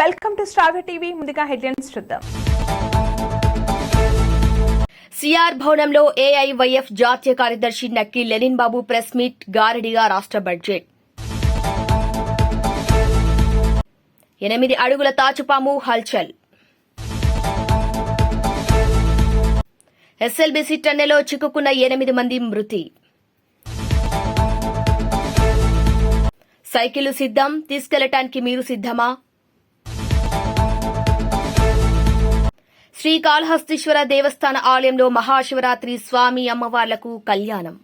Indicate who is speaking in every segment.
Speaker 1: Welcome to star TV. ముందుగా headlines చూద్దాం.
Speaker 2: CR భవనంలో ఏఐవైఎఫ్ జాతీయ కార్యదర్శి నక్కి లెనిన్ బాబు ప్రెస్ మీట్. గారడిగా రాష్ట్ర బడ్జెట్. 8 అడుగుల తాచుపాము హల్చల్. ఎస్ఎల్బీసీ టన్నెలో చిక్కుకున్న 8 మంది మృతి. సైకిళ్లు సిద్ధం, తీసుకెళ్లటానికి మీరు సిద్ధమా? శ్రీకాళహస్తీశ్వర దేవస్థాన ఆలయంలో మహాశివరాత్రి స్వామి అమ్మవార్లకు కళ్యాణం.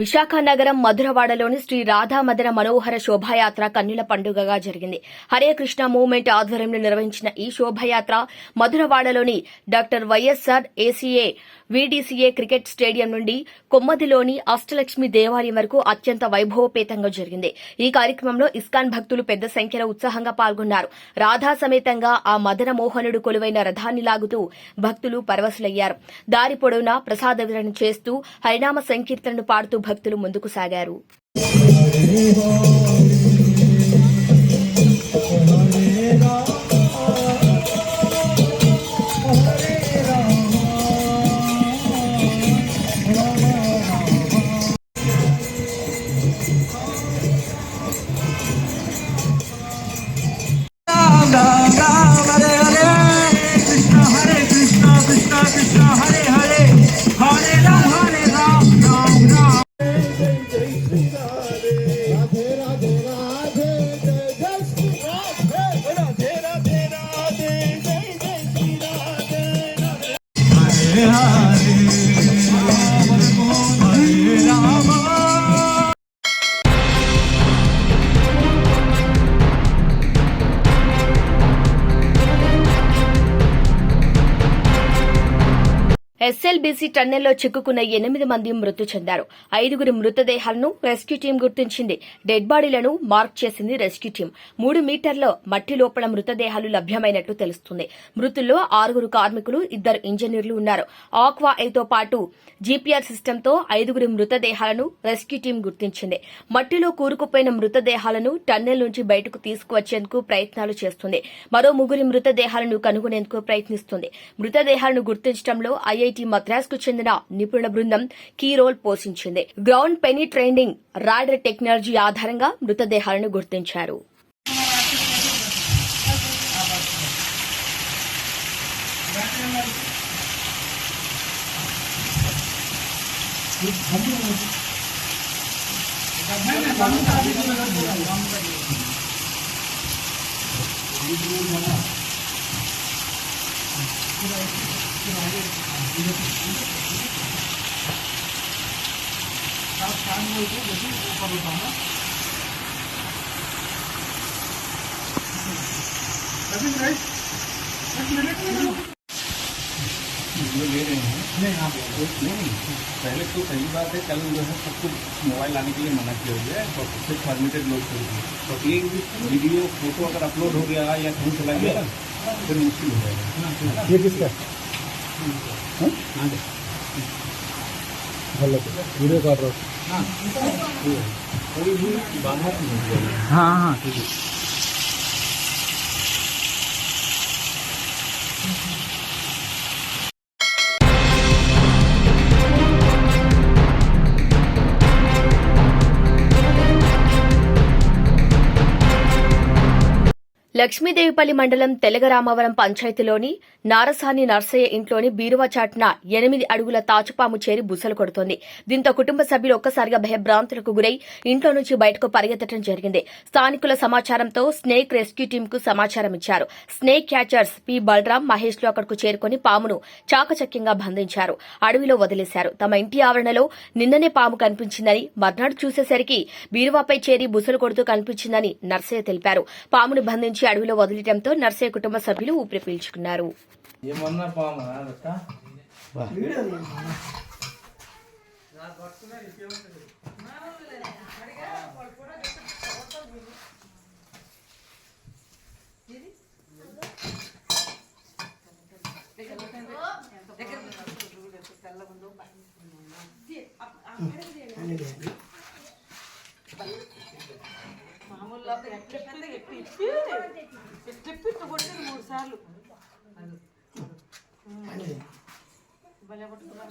Speaker 2: విశాఖ నగరం మధురవాడలోని శ్రీ రాధా మదన మనోహర శోభాయాత్ర కన్నుల పండుగగా జరిగింది. హరే కృష్ణ మూవ్మెంట్ ఆధ్వర్యంలో నిర్వహించిన ఈ శోభాయాత్ర మధురవాడలోని doctor YSR ACA VDCA cricket stadium నుండి కొమ్మదిలోని అష్టలక్ష్మి దేవాలయం వరకు అత్యంత వైభవపేతంగా జరిగింది. ఈ కార్యక్రమంలో ఇస్కాన్ భక్తులు పెద్ద సంఖ్యలో ఉత్సాహంగా పాల్గొన్నారు. రాధా సమేతంగా ఆ మదన మోహనుడు కొలువైన రథాన్ని లాగుతూ భక్తులు పరవశులయ్యారు. దారి పొడవునా ప్రసాద వితరణ చేస్తూ హరినామ సంకీర్తనను పాడుతూ భక్తులు ముందుకు సాగారు. ఎస్ఎల్బీసీ టన్నెల్లో చిక్కుకున్న 8 మంది మృతి చెందారు. 5 మృతదేహాలను రెస్క్యూ టీం గుర్తించింది. డెడ్ బాడీలను మార్క్ చేసింది రెస్క్యూ టీం. 3 మీటర్ల మట్టి లోపల మృతదేహాలు లభ్యమైనట్లు తెలుస్తుంది. మృతుల్లో 6 కార్మికులు, 2 ఇంజనీర్లు ఉన్నారు. ఆక్వా ఎయితో పాటు జీపీఆర్ సిస్టంతో 5 మృతదేహాలను రెస్క్యూ టీం గుర్తించింది. మట్టిలో కూరుకుపోయిన మృతదేహాలను టన్నెల్ నుంచి బయటకు తీసుకువచ్చేందుకు ప్రయత్నాలు చేస్తుంది. మరో 3 మృతదేహాలను కనుగొనేందుకు ప్రయత్నిస్తుంది. మృతదేహాలను గుర్తించడంలో ఐఐటి మద్రాస్ కు చెందిన నిపుణుల బృందం కీ రోల్ పోషించింది. గ్రౌండ్ పెనిట్రేటింగ్ రాడర్ టెక్నాలజీ ఆధారంగా మృతదేహాలను గుర్తించారు.
Speaker 3: ले रहे हैं नहीं आप नहीं पहले तो पहली बात है कल जो है सबको मोबाइल लाने के लिए मना किया गया है और सिर्फ परमिटेड लोग करेंगे. तो एक वीडियो फोटो अगर अपलोड हो गया या कहीं चला गया फिर मुश्किल हो जाएगा. ये किसका वीडियो कर रहा हूँ. कोई भी बाहर नहीं जाएगा. हाँ हाँ ठीक है.
Speaker 2: లక్ష్మీదేవిపల్లి మండలం తెలగరామవరం పంచాయతీలోని నారసాని నర్సయ్య ఇంట్లోని బీరువా చాటున 8 అడుగుల తాచుపాము చేరి బుసలు కొడుతోంది. దీంతో కుటుంబ సభ్యులు ఒక్కసారిగా భయభ్రాంతులకు గురై ఇంట్లో నుంచి బయటకు పరిగెత్తడం జరిగింది. స్థానికుల సమాచారంతో స్నేక్ రెస్క్యూ టీమ్ కు సమాచారం ఇచ్చారు. Snake catchers P Balaram, Mahesh లు అక్కడకు చేరుకుని పామును చాకచక్యంగా బంధించారు. అడవిలో వదిలేశారు. తమ ఇంటి ఆవరణలో నిన్ననే పాము కనిపించిందని, మర్నాడు చూసేసరికి బీరువాపై చేరి బుసలు కొడుతూ కనిపించిందని నర్సయ్య తెలిపారు. పామును బంధించి అడవిలో వదిలేయడంతో నర్సయ్య కుటుంబ సభ్యులు ఊపిరి పీల్చుకున్నారు.
Speaker 4: మామూలుగా చెప్పి కొట్టింది 3 సార్లు భలే పట్టుకున్నారు.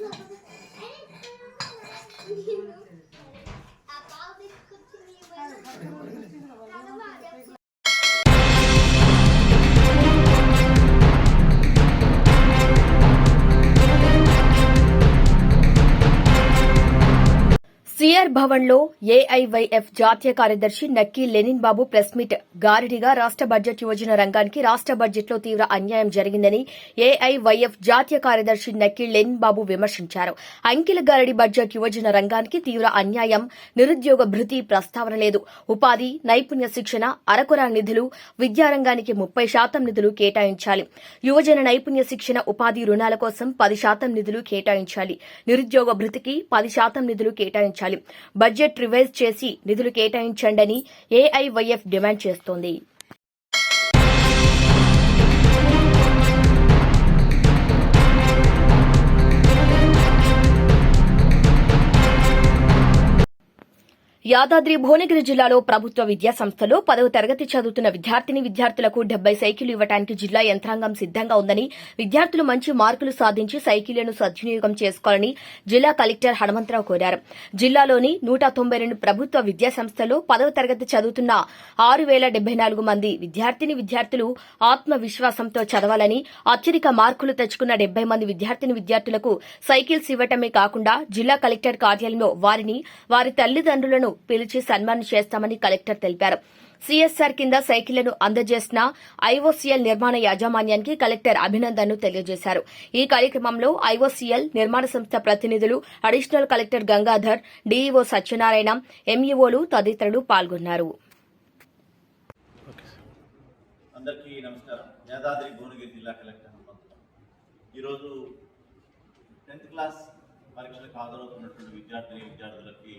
Speaker 2: సిఆర్ భవన్ లో ఏఐవైఎఫ్ జాతీయ కార్యదర్శి నక్కీ లెనిన్ బాబు ప్రెస్ మీట్ గారడిగా రాష్ట బడ్జెట్ యువజన రంగానికి రాష్ట బడ్జెట్ లో తీవ్ర అన్యాయం జరిగిందని ఏఐవైఎఫ్ జాతీయ కార్యదర్శి నక్కీ లెనిన్ బాబు విమర్శించారు. అంకిల గారడి బడ్జెట్ యువజన రంగానికి తీవ్ర అన్యాయం, నిరుద్యోగ భృతి ప్రస్తావన లేదు, ఉపాధి, నైపుణ్య శిక్షణ, అరకొర నిధులు, విద్యారంగానికి 30% నిధులు కేటాయించాలి, యువజన నైపుణ్య శిక్షణ, ఉపాధి రుణాల కోసం 10% నిధులు కేటాయించాలి, నిరుద్యోగ భృతికి 10% నిధులు కేటాయించాలి, బడ్జెట్ రివైజ్ చేసి నిధులు కేటాయించండని ఏఐవైఎఫ్ డిమాండ్ చేస్తోంది. యాదాద్రి భువనగిరి జిల్లాలో ప్రభుత్వ విద్యా సంస్థలో 10వ తరగతి చదువుతున్న విద్యార్థులకు 70 సైకిళ్లు ఇవ్వడానికి జిల్లా యంత్రాంగం సిద్దంగా ఉందని, విద్యార్థులు మంచి మార్కులు సాధించి సైకిళ్లను సద్వినియోగం చేసుకోవాలని జిల్లా కలెక్టర్ హనుమంతరావు కోరారు. జిల్లాలోని 192 ప్రభుత్వ విద్యా సంస్థల్లో 10వ తరగతి చదువుతున్న 6074 మంది విద్యార్థులు ఆత్మవిశ్వాసంతో చదవాలని, అత్యధిక మార్కులు తెచ్చుకున్న 70 మంది విద్యార్థులకు సైకిల్స్ ఇవ్వటమే కాకుండా జిల్లా కలెక్టర్ కార్యాలయంలో వారి తల్లిదండ్రులను పిలిచి సన్మానం చేస్తామని కలెక్టర్ తెలిపారు. సీఎస్ఆర్ కింద సైకిళ్లను అందజేసిన ఐఓసీఎల్ నిర్మాణ యాజమాన్యానికి కలెక్టర్ అభినందనలు తెలియజేశారు. ఈ కార్యక్రమంలో ఐఓసీఎల్ నిర్మాణ సంస్థ ప్రతినిధులు, additional collector Gangadhar, DEO Satyanarayana, ఎంఈఓలు తదితరులు పాల్గొన్నారు.
Speaker 5: అందరికీ నమస్కారం. యాదాద్రి భువనగిరి జిల్లా కలెక్టర్ హనుమంతరావు. ఈరోజు 10th క్లాస్ పరీక్షలకు హాజరవుతున్నటువంటి విద్యార్థులకి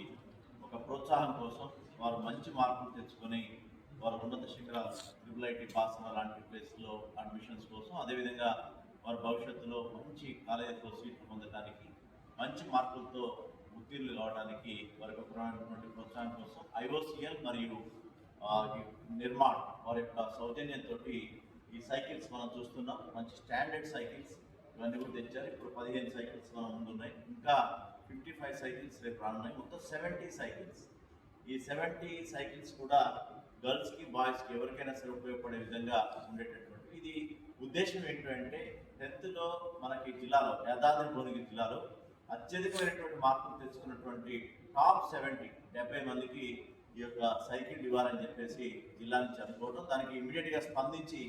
Speaker 5: ఒక ప్రోత్సాహం కోసం, వారు మంచి మార్కులు తెచ్చుకొని వారు ఉన్నత శిఖరాలు ట్రిపుల్ పాస్ లాంటి ప్లేస్లో అడ్మిషన్స్ కోసం, అదేవిధంగా వారి భవిష్యత్తులో మంచి కాలేజీలో సీట్లు పొందడానికి, మంచి మార్కులతో ఉత్తీర్ణులు కావడానికి వారికి ప్రధానమైనటువంటి ప్రోత్సాహం కోసం ఐఓసీఎల్ మరియు నిర్మాణ్ వారి యొక్క సౌజన్యంతో ఈ సైకిల్స్ మనం చూస్తున్నాం. మంచి స్టాండర్డ్ సైకిల్స్ ఇవన్నీ కూడా తెచ్చారు. ఇప్పుడు 15 సైకిల్స్ మన ముందు ఉన్నాయి. ఇంకా 55 సైకిల్స్ రేపు రానున్నాయి. మొత్తం 70 సైకిల్స్. ఈ 70 సైకిల్స్ కూడా గర్ల్స్కి, బాయ్స్కి ఎవరికైనా సరే ఉపయోగపడే విధంగా ఉండేటటువంటి. ఇది ఉద్దేశం ఏంటంటే 10th మనకి జిల్లాలో, యాదాద్రి భువనగిరి జిల్లాలో అత్యధికమైనటువంటి మార్కులు తెచ్చుకున్నటువంటి టాప్ 70 మందికి ఈ యొక్క సైకిల్ ఇవ్వాలని చెప్పేసి జిల్లా నుంచి అనుకోవడం, దానికి ఇమీడియట్గా స్పందించి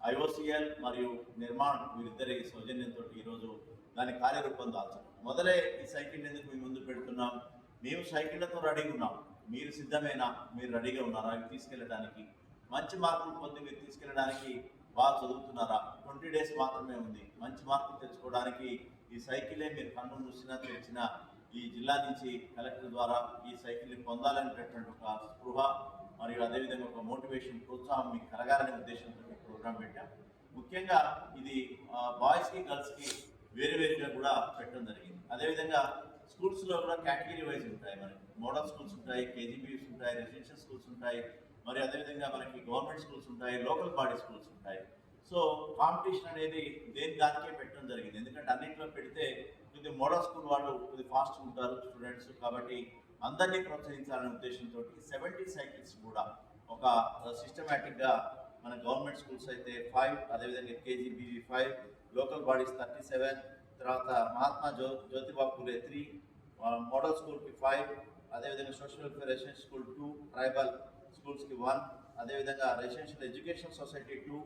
Speaker 5: ఐఓసీఎల్ మరియు నిర్మాణ్ వీరిద్దరి సౌజన్యంతో ఈరోజు దాని కార్యరూపం దాల్చాం. మొదలే ఈ సైకిల్ ఎందుకు మీ ముందు పెడుతున్నాం? మేము సైకిళ్లతో రెడీగా ఉన్నాం, మీరు సిద్ధమేనా? మీరు రెడీగా ఉన్నారా అవి తీసుకెళ్ళడానికి? మంచి మార్కులు పొంది మీరు తీసుకెళ్ళడానికి బాగా చదువుతున్నారా? 20 days మాత్రమే ఉంది. మంచి మార్కులు తెచ్చుకోవడానికి ఈ సైకిలే మీరు కన్ను మూసినా తెచ్చినా ఈ జిల్లా నుంచి కలెక్టర్ ద్వారా ఈ సైకిల్ని పొందాలనేటటువంటి ఒక స్పృహ మరియు అదేవిధంగా ఒక మోటివేషన్, ప్రోత్సాహం మీకు కలగాలనే ఉద్దేశంతో ప్రోగ్రాం పెట్టాం. ముఖ్యంగా ఇది బాయ్స్కి, గర్ల్స్కి వేరువేరుగా కూడా పెట్టడం జరిగింది. అదేవిధంగా స్కూల్స్లో కూడా కేటగిరీ వైజ్ ఉంటాయి. మనకి మోడల్ స్కూల్స్ ఉంటాయి, కేజీబీస్ ఉంటాయి, రెసిడెన్షియల్ స్కూల్స్ ఉంటాయి, మరి అదేవిధంగా మనకి గవర్నమెంట్ స్కూల్స్ ఉంటాయి, లోకల్ బాడీ స్కూల్స్ ఉంటాయి. సో కాంపిటీషన్ అనేది దానికే పెట్టడం జరిగింది. ఎందుకంటే అన్నింటిలో పెడితే కొద్ది మోడల్ స్కూల్ వాళ్ళు కొద్ది ఫాస్ట్ ఉంటారు స్టూడెంట్స్, కాబట్టి అందరినీ ప్రోత్సహించాలనే ఉద్దేశంతో 70 సైకిల్స్ కూడా ఒక సిస్టమేటిక్గా మన గవర్నమెంట్ స్కూల్స్ అయితే 5, అదేవిధంగా కేజీబీవీ 5, లోకల్ బాడీస్ 37, తర్వాత మహాత్మా జ్యోతిబా పూలే 3, మోడల్ స్కూల్కి 5, అదేవిధంగా social welfare residential school 2, tribal స్కూల్స్కి 1, అదేవిధంగా రెసిడెన్షియల్ ఎడ్యుకేషన్ సొసైటీ 2,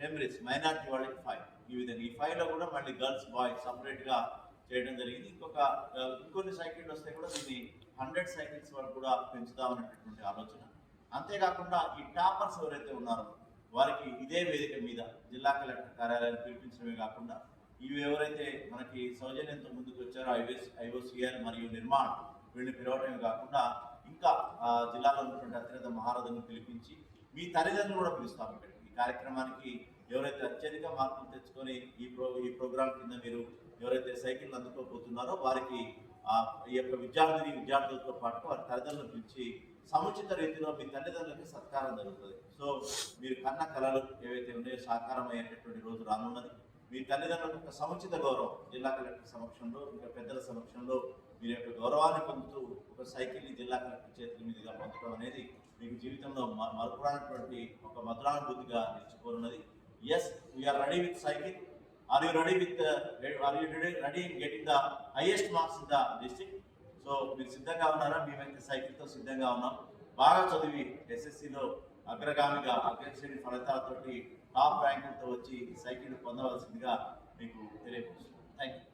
Speaker 5: టెంబ్రిస్ మైనారిటీ వాళ్ళకి 5. ఈ విధంగా ఈ 5లో కూడా మళ్ళీ గర్ల్స్, బాయ్స్ సపరేట్గా చేయడం జరిగింది. ఇంకొన్ని సైకిళ్ళు వస్తే కూడా దీన్ని 100 సైకిల్స్ వరకు కూడా పెంచుదామనేటటువంటి ఆలోచన. అంతేకాకుండా ఈ టాపర్స్ ఎవరైతే ఉన్నారో వారికి ఇదే వేదిక మీద జిల్లా కలెక్టర్ కార్యాలయాన్ని పిలిపించడమే కాకుండా ఇవి ఎవరైతే మనకి సౌజన్యంతో ముందుకు వచ్చారో ఐఓసీఎల్ మరియు నిర్మాణ్ వీళ్ళని పిలవడమే కాకుండా ఇంకా జిల్లాలో ఉన్నటువంటి అత్యంత మహారథులను పిలిపించి మీ తల్లిదండ్రులు కూడా పిలుస్తాం. ఇక్కడ ఈ కార్యక్రమానికి ఎవరైతే అత్యధిక మార్కులు తెచ్చుకొని ఈ ప్రోగ్రాం కింద మీరు ఎవరైతే సైకిల్ అందుకోబోతున్నారో వారికి ఈ యొక్క విద్యార్థులతో పాటు వారి తల్లిదండ్రులను పిలిచి సముచిత రీతిలో మీ తల్లిదండ్రులకి సత్కారం జరుగుతుంది. సో మీరు కన్న కళలు ఏవైతే ఉన్నాయో సాకారం అయ్యేటటువంటి రోజు రానున్నది. మీ తల్లిదండ్రులకు సముచిత గౌరవం జిల్లా కలెక్టర్ సమక్షంలో ఇంకా పెద్దల సమక్షంలో మీరు యొక్క గౌరవాన్ని పొందుతూ ఒక సైకిల్ని జిల్లా కలెక్టర్ చేతుల మీదుగా పొందడం అనేది మీకు జీవితంలో మరపురానటువంటి ఒక మధురానుభూతిగా నిలిచిపోనున్నది. Yes, we are ready with cycle. Are you ready in getting the highest marks in the district? So మీరు సిద్ధంగా ఉన్నారా? మేమైతే సైకిల్తో సిద్ధంగా ఉన్నాం. బాగా చదివి SSCలో అగ్రగామిగా అగ్రశ్రేణి ఫలితాలతోటి టాప్ ర్యాంకులతో వచ్చి సైకిల్ పొందవలసిందిగా మీకు తెలియపరుస్తున్నాను. Thank you.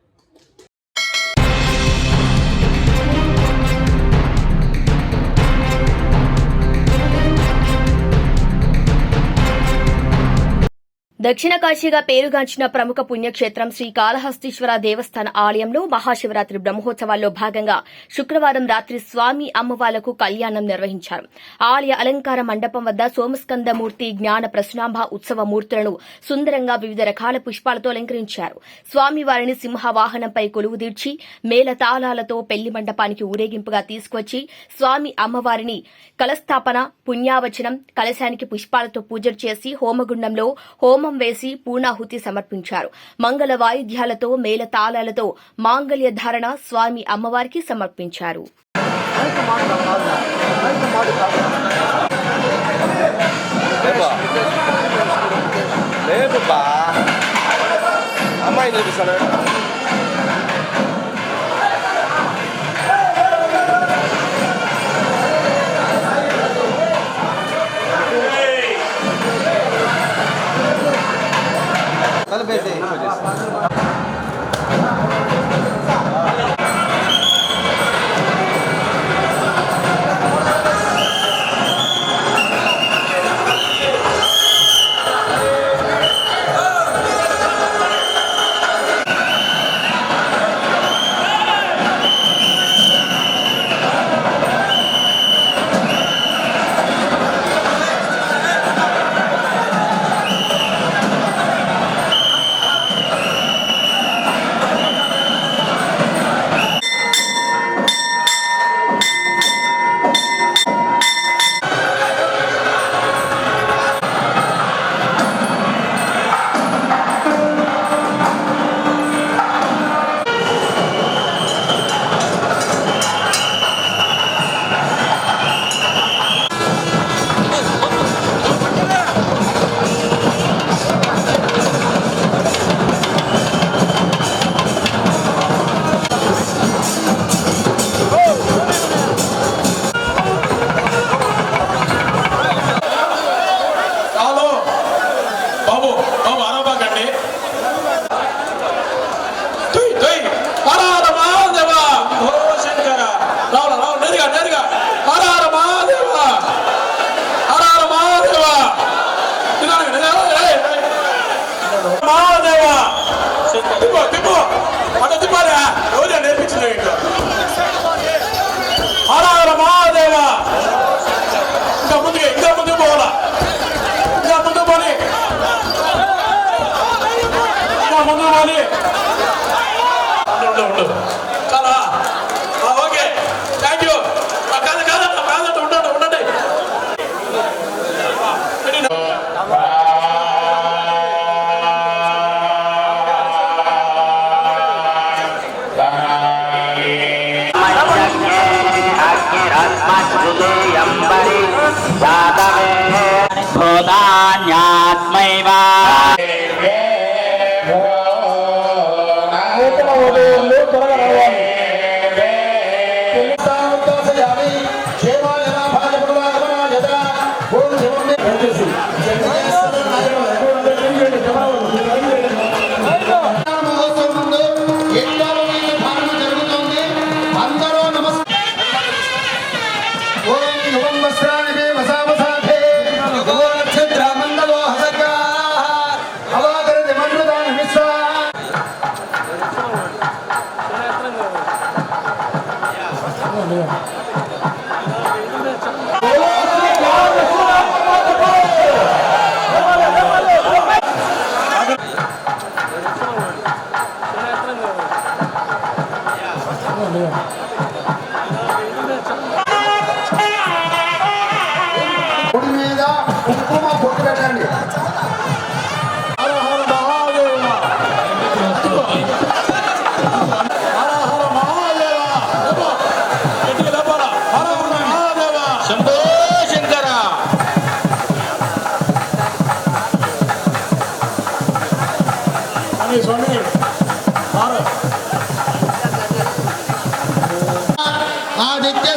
Speaker 2: దక్షిణ కాశీగా పేరుగాంచిన ప్రముఖ పుణ్యక్షేత్రం శ్రీ కాళహస్తీశ్వర దేవస్థాన ఆలయంలో మహాశివరాత్రి బ్రహ్మోత్సవాల్లో భాగంగా శుక్రవారం రాత్రి స్వామి అమ్మవార్లకు కళ్యాణం నిర్వహించారు. ఆలయ అలంకార మండపం వద్ద సోమస్కందమూర్తి, జ్ఞాన ప్రసునాంబ ఉత్సవ మూర్తులను సుందరంగా వివిధ రకాల పుష్పాలతో అలంకరించారు. స్వామివారిని సింహవాహనంపై కొలువుదీర్చి మేళతాళాలతో పెళ్లి మండపానికి ఊరేగింపుగా తీసుకువచ్చి స్వామి అమ్మవారిని కలస్థాపన, పుణ్యావచనం, కలశానికి పుష్పాలతో పూజలు చేసి హోమగుండంలో హోమం వేసి పూర్ణాహుతి సమర్పించారు. మంగళ వాయిద్యాలతో మేళతాళాలతో మాంగళ్య ధారణ స్వామి అమ్మవారికి సమర్పించారు.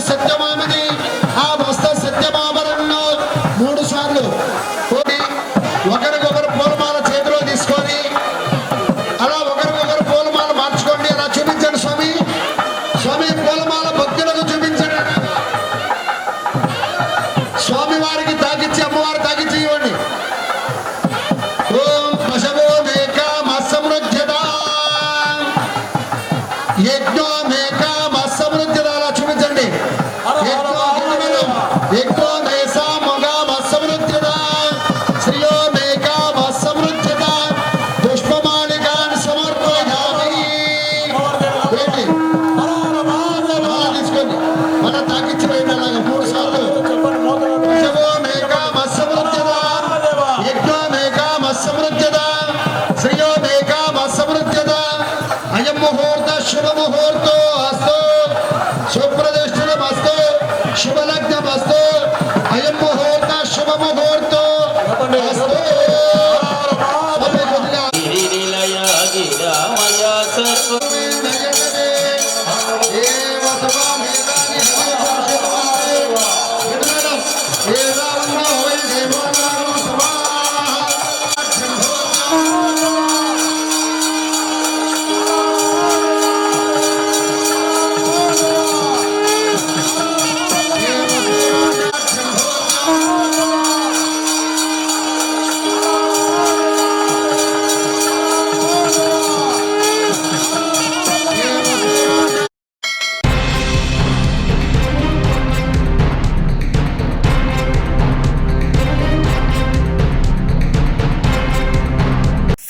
Speaker 6: సత్యమామని ఆ మస్త సత్యమామలను 3 సార్లు ఒకరికొకరు పూలమాల చేతిలో తీసుకొని అలా ఒకరికొకరు పూలమాల మార్చుకోండి. అలా చూపించండి స్వామి. స్వామి పూలమాల భక్తులకు చూపించండి. స్వామి వారికి తాకిచ్చి అమ్మవారు తాకిచ్చి ఇవ్వండి. ఓం పశవో మేక మత్సమృద్ధ్యత యజ్ఞో మేక మత్సమృద్ధ్యత అలా చూపించండి. యజ్ఞో నైస మొగ మత్సమృద్ధ్యత శ్రియో మేక మత్సమృద్ధ్యత పుష్పమాలికాన్ సమర్పయామి. తీసుకోండి మన తాకిచ్చి వేయండి. అలాగే 3 సార్లు పశవో మేక మత్సమృద్ధ్యత యజ్ఞో మేక మత్సమృద్ధ్యత శ్రియో మేక మత్సమృద్ధ్యత అయం ముహూర్త శుభ ముహూర్తో అస్తు సుప్రతిష్ఠితమస్తు శుభలగ్నమస్తు అయం ముహూర్త శుభ ముహూర్తో అస్తు.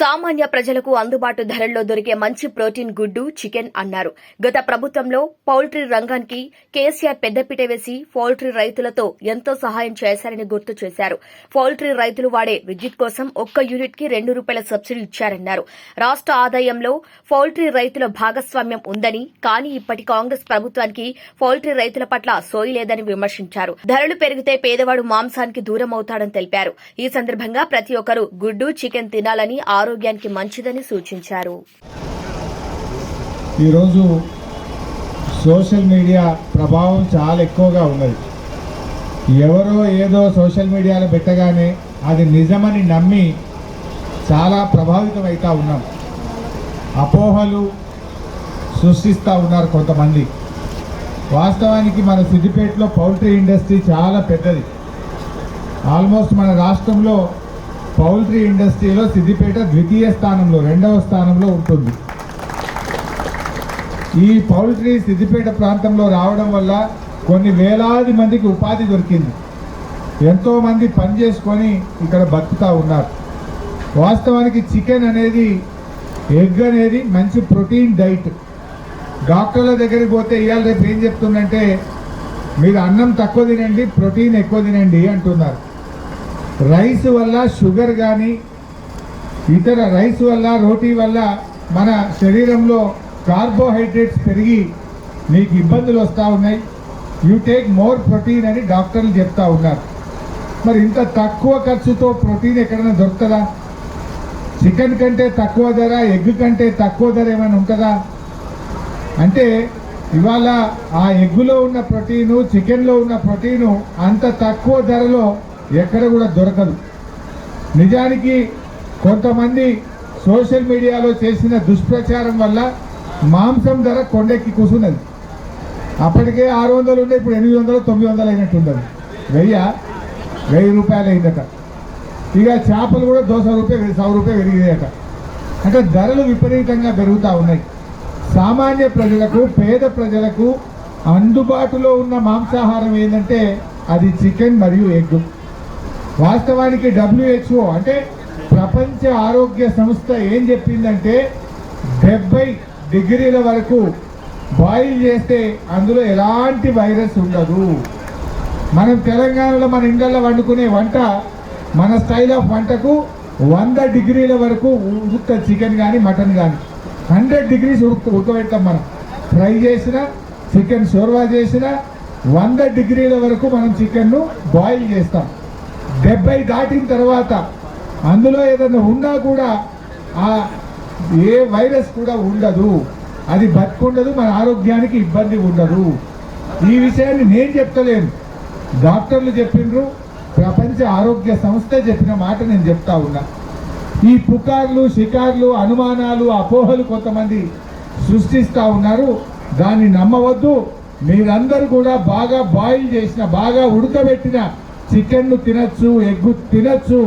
Speaker 2: సామాన్య ప్రజలకు అందుబాటు ధరల్లో దొరికే మంచి ప్రోటీన్ గుడ్డు చికెన్ అన్నారు. గత ప్రభుత్వంలో పౌల్ట్రీ రంగానికి కేసీఆర్ పెద్దపీట వేసి పౌల్ట్రీ రైతులతో ఎంతో సహాయం చేశారని గుర్తు చేశారు. పౌల్ట్రీ రైతులు వాడే విద్యుత్ కోసం ఒక్క యూనిట్ కి ₹2 సబ్సిడీ ఇచ్చారన్నారు. రాష్ట్ర ఆదాయంలో పౌల్ట్రీ రైతుల భాగస్వామ్యం ఉందని, కానీ ఇప్పటి కాంగ్రెస్ ప్రభుత్వానికి పౌల్ట్రీ రైతుల పట్ల సోయి లేదని విమర్శించారు. ధరలు పెరిగితే పేదవాడు మాంసానికి దూరమవుతాడని తెలిపారు. ఈ సందర్భంగా ప్రతి ఒక్కరూ గుడ్డు చికెన్ తినాలని, ఆరోగ్యానికి మంచిదని సూచించారు.
Speaker 7: ఈరోజు సోషల్ మీడియా ప్రభావం చాలా ఎక్కువగా ఉన్నది. ఎవరో ఏదో సోషల్ మీడియాలో పెట్టగానే అది నిజమని నమ్మి చాలా ప్రభావితం అవుతూ ఉన్నాం. అపోహలు సృష్టిస్తూ ఉన్నారు కొంతమంది. వాస్తవానికి మన సిద్దిపేటలో పౌల్ట్రీ ఇండస్ట్రీ చాలా పెద్దది. ఆల్మోస్ట్ మన రాష్ట్రంలో పౌల్ట్రీ ఇండస్ట్రీలో సిద్దిపేట ద్వితీయ స్థానంలో, 2వ స్థానంలో ఉంటుంది. ఈ పౌల్ట్రీ సిద్దిపేట ప్రాంతంలో రావడం వల్ల కొన్ని వేలాది మందికి ఉపాధి దొరికింది. ఎంతోమంది పని చేసుకొని ఇక్కడ బతుకుతూ ఉన్నారు. వాస్తవానికి చికెన్ అనేది, ఎగ్ అనేది మంచి ప్రోటీన్ డైట్. డాక్టర్ల దగ్గరికి పోతే ఇవాళ రేపు ఏం చెప్తుందంటే, మీరు అన్నం తక్కువ తినండి, ప్రోటీన్ ఎక్కువ తినండి అంటున్నారు. రైస్ వల్ల షుగర్ కానీ ఇతర రైస్ వల్ల, రోటీ వల్ల మన శరీరంలో కార్బోహైడ్రేట్స్ పెరిగి మీకు ఇబ్బందులు వస్తూ ఉన్నాయి. యూ టేక్ మోర్ ప్రోటీన్ అని డాక్టర్లు చెప్తా ఉన్నారు. మరి ఇంత తక్కువ ఖర్చుతో ప్రోటీన్ ఎక్కడైనా దొరుకుతుందా? చికెన్ కంటే తక్కువ ధర, ఎగ్ కంటే తక్కువ ధర ఏమైనా ఉంటుందా? అంటే ఇవాళ ఆ ఎగ్గులో ఉన్న ప్రోటీను, చికెన్లో ఉన్న ప్రోటీను అంత తక్కువ ధరలో ఎక్కడ కూడా దొరకదు. నిజానికి కొంతమంది సోషల్ మీడియాలో చేసిన దుష్ప్రచారం వల్ల మాంసం ధర కొండెక్కి కూసున్నది. అప్పటికే 600 ఉండే, ఇప్పుడు 800, 900 అయినట్టుండదు. 1000 రూపాయలు అయిందట. ఇక చేపలు కూడా 200 రూపాయలు, 100 రూపాయలు పెరిగినాయట. అంటే ధరలు విపరీతంగా పెరుగుతూ ఉన్నాయి. సామాన్య ప్రజలకు, పేద ప్రజలకు అందుబాటులో ఉన్న మాంసాహారం ఏంటంటే అది చికెన్ మరియు ఎగ్. వాస్తవానికి WHO అంటే ప్రపంచ ఆరోగ్య సంస్థ ఏం చెప్పిందంటే 70 డిగ్రీల వరకు బాయిల్ చేస్తే అందులో ఎలాంటి వైరస్ ఉండదు. మనం తెలంగాణలో మన ఇండ్లలో వండుకునే వంట, మన స్టైల్ ఆఫ్ వంటకు 100 డిగ్రీల వరకు ఉడుకుతుంది. చికెన్ కానీ మటన్ కానీ 100 డిగ్రీస్ ఉడకబెడతాం. మనం ఫ్రై చేసిన చికెన్, షోర్వా చేసిన 100 డిగ్రీల వరకు మనం చికెన్ను బాయిల్ చేస్తాం. 70 దాటిన తర్వాత అందులో ఏదైనా ఉన్నా కూడా ఏ వైరస్ కూడా ఉండదు, అది బతుకుండదు, మన ఆరోగ్యానికి ఇబ్బంది ఉండదు. ఈ విషయాన్ని నేను చెప్తలేను, డాక్టర్లు చెప్పిండ్రు, ప్రపంచ ఆరోగ్య సంస్థ చెప్పిన మాట నేను చెప్తా ఉన్నా. ఈ పుకార్లు, షికార్లు, అనుమానాలు, అపోహలు కొంతమంది సృష్టిస్తూ ఉన్నారు. దాన్ని నమ్మవద్దు. మీరందరూ కూడా బాగా బాయిల్ చేసిన, బాగా ఉడకబెట్టిన చికెన్ను తినచ్చు, ఎగ్గు తినచ్చు.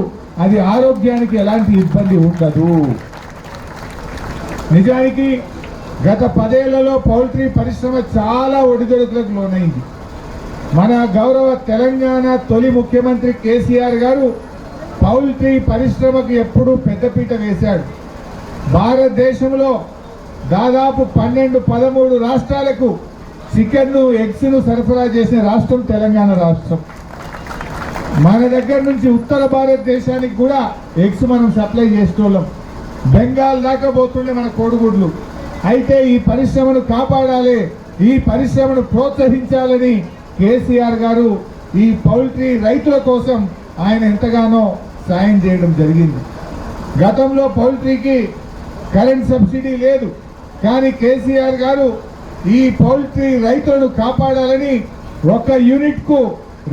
Speaker 7: అది ఆరోగ్యానికి ఎలాంటి ఇబ్బంది ఉండదు. నిజానికి గత 10 ఏళ్లలో పౌల్ట్రీ పరిశ్రమ చాలా ఒడిదొడుకులకు లోనైంది. మన గౌరవ తెలంగాణ తొలి ముఖ్యమంత్రి కేసీఆర్ గారు పౌల్ట్రీ పరిశ్రమకు ఎప్పుడూ పెద్దపీట వేశాడు. భారతదేశంలో దాదాపు 12-13 రాష్ట్రాలకు చికెన్ను, ఎగ్స్ను సరఫరా చేసిన రాష్ట్రం తెలంగాణ రాష్ట్రం. మన దగ్గర నుంచి ఉత్తర భారతదేశానికి కూడా ఎగ్స్ మనం సప్లై చేసేటోళ్ళం. బెంగాల్ దాకా పోతుండే మన కోడిగుడ్లు. అయితే ఈ పరిశ్రమను కాపాడాలి, ఈ పరిశ్రమను ప్రోత్సహించాలని కేసీఆర్ గారు ఈ పౌల్ట్రీ రైతుల కోసం ఆయన ఎంతగానో సాయం చేయడం జరిగింది. గతంలో పౌల్ట్రీకి కరెంట్ సబ్సిడీ లేదు, కానీ కేసీఆర్ గారు ఈ పౌల్ట్రీ రైతులను కాపాడాలని 1 యూనిట్కు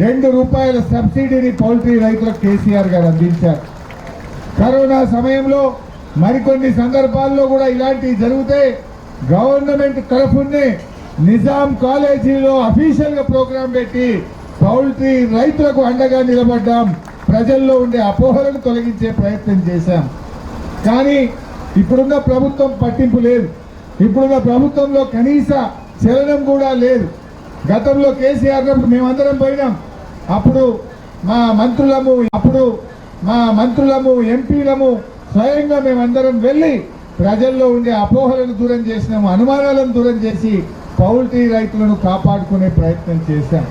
Speaker 7: ₹2 సబ్సిడీని పౌల్ట్రీ రైతులకు కేసీఆర్ గారు అందించారు. కరోనా సమయంలో మరికొన్ని సందర్భాల్లో కూడా ఇలాంటివి జరిగితే గవర్నమెంట్ తరఫునే నిజాం కాలేజీలో అఫీషియల్గా ప్రోగ్రాం పెట్టి పౌల్ట్రీ రైతులకు అండగా నిలబడ్డాం. ప్రజల్లో ఉండే అపోహలను తొలగించే ప్రయత్నం చేశాం. కానీ ఇప్పుడున్న ప్రభుత్వం పట్టింపు లేదు. ఇప్పుడున్న ప్రభుత్వంలో కనీస చలనం కూడా లేదు. గతంలో కేసీఆర్ మేమందరం పోయినాం. అప్పుడు మా మంత్రులము ఎంపీలము స్వయంగా మేమందరం వెళ్ళి ప్రజల్లో ఉండే అపోహలను దూరం చేసినాము, అనుమానాలను దూరం చేసి పౌల్ట్రీ రైతులను కాపాడుకునే ప్రయత్నం చేశాం.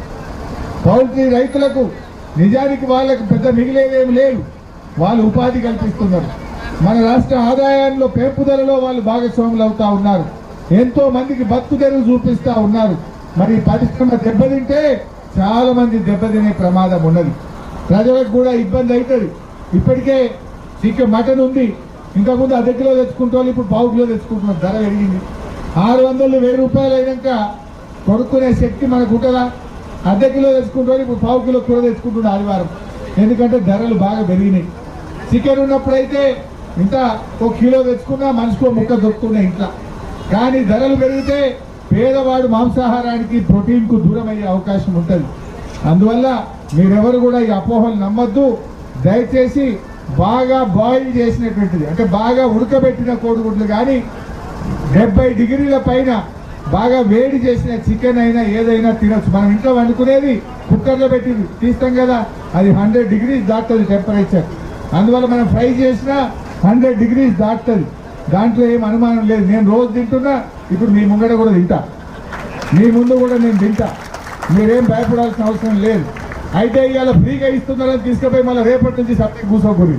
Speaker 7: పౌల్ట్రీ రైతులకు నిజానికి వాళ్ళకు పెద్ద మిగిలేదేమి లేదు. వాళ్ళు ఉపాధి కల్పిస్తున్నారు. మన రాష్ట్ర ఆదాయంలో పెంపుదలలో వాళ్ళు భాగస్వాములు అవుతా ఉన్నారు. ఎంతో మందికి బతుకు తెరువు చూపిస్తా ఉన్నారు. మరి పరిశ్రమ దెబ్బతింటే చాలా మంది దెబ్బతినే ప్రమాదం ఉన్నది. ప్రజలకు కూడా ఇబ్బంది అవుతుంది. ఇప్పటికే చికెన్ మటన్ ఉంది, ఇంతకుముందు ½ కిలో తెచ్చుకుంటే వాళ్ళు ఇప్పుడు ½ కిలో తెచ్చుకుంటున్నారు. ధర పెరిగింది. 600-1000 అయినాక కొనుక్కునే శక్తి మనకు ఉంటుందా? ½ కిలో తెచ్చుకుంటే ఇప్పుడు ½ కిలో కూర తెచ్చుకుంటున్నారు ఆదివారం. ఎందుకంటే ధరలు బాగా పెరిగినాయి. చికెన్ ఉన్నప్పుడైతే ఇంత 1 కిలో తెచ్చుకున్నా మనిషికో ముక్క దొరుకుతున్నాయి ఇంట్లో. కానీ ధరలు పెరిగితే పేదవాడు మాంసాహారానికి, ప్రోటీన్కు దూరం అయ్యే అవకాశం ఉంటుంది. అందువల్ల మీరెవరు కూడా ఈ అపోహలు నమ్మొద్దు. దయచేసి బాగా బాయిల్ చేసినటువంటిది, అంటే బాగా ఉడకబెట్టిన కోడిగుడ్లు కానీ 70 డిగ్రీల పైన బాగా వేడి చేసిన చికెన్ అయినా ఏదైనా తినొచ్చు. మనం ఇంట్లో వండుకునేది కుక్కర్లో పెట్టి తీస్తాం కదా, అది 100 డిగ్రీస్ దాటుతుంది టెంపరేచర్. అందువల్ల మనం ఫ్రై చేసినా 100 డిగ్రీస్ దాటుతుంది. దాంట్లో ఏం అనుమానం లేదు. నేను రోజు తింటున్నా, ఇప్పుడు మీ ముంగడ కూడా తింటా, మీ ముందు కూడా నేను తింటా. మీరేం భయపడాల్సిన అవసరం లేదు. అయితే ఇవాళ ఫ్రీగా ఇస్తున్నారని తీసుకుపోయి మళ్ళీ రేపటి నుంచి సబ్జెక్ట్ కూర్చోకూరి,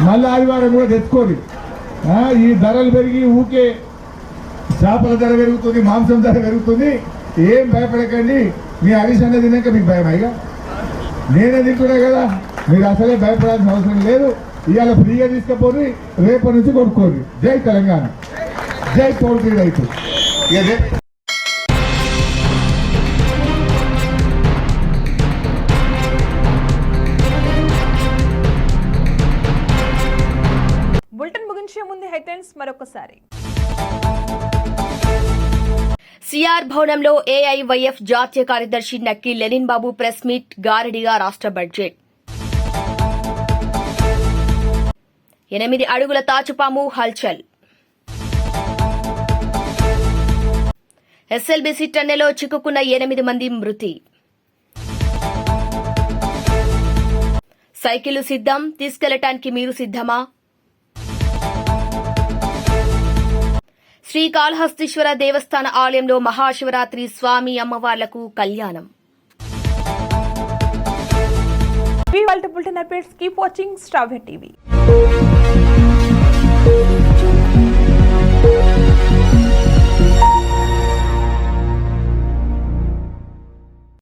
Speaker 7: మళ్ళీ ఆదివారం కూడా తెచ్చుకోరి. ఈ ధరలు పెరిగి ఊకే చేపల ధర పెరుగుతుంది, మాంసం ధర పెరుగుతుంది. ఏం భయపడకండి. మీ హరీష్ అన్న తిన్నాక మీకు భయం అయ్యా? నేనే తింటున్నా కదా, మీరు అసలే భయపడాల్సిన అవసరం లేదు. ఇవాళ ఫ్రీగా తీసుకుపోయి రేపటి నుంచి కొనుక్కోండి. జై తెలంగాణ, జై పౌల్ట్రీ రైతు.
Speaker 1: బులెటిన్ ముగించే ముందు హెడ్లైన్స్ మరొకసారి.
Speaker 2: సిఆర్ భవనంలో ఏఐవైఎఫ్ జాతీయ కార్యదర్శి నక్కి లెనిన్ బాబు ప్రెస్ మీట్. గారడిగా రాష్ట్ర బడ్జెట్. 8 అడుగుల తాచుపాము హల్చల్. ఎస్ఎల్బీసీ టన్నెలో చిక్కుకున్న 8 మంది మృతి. సైకిళ్లు సిద్ధం, తీసుకెళ్లటానికి మీరు సిద్ధమా? శ్రీకాళహస్తీశ్వర దేవస్థాన ఆలయంలో మహాశివరాత్రి స్వామి అమ్మవార్లకు కళ్యాణం.
Speaker 1: Bulletin updates. Keep watching star TV.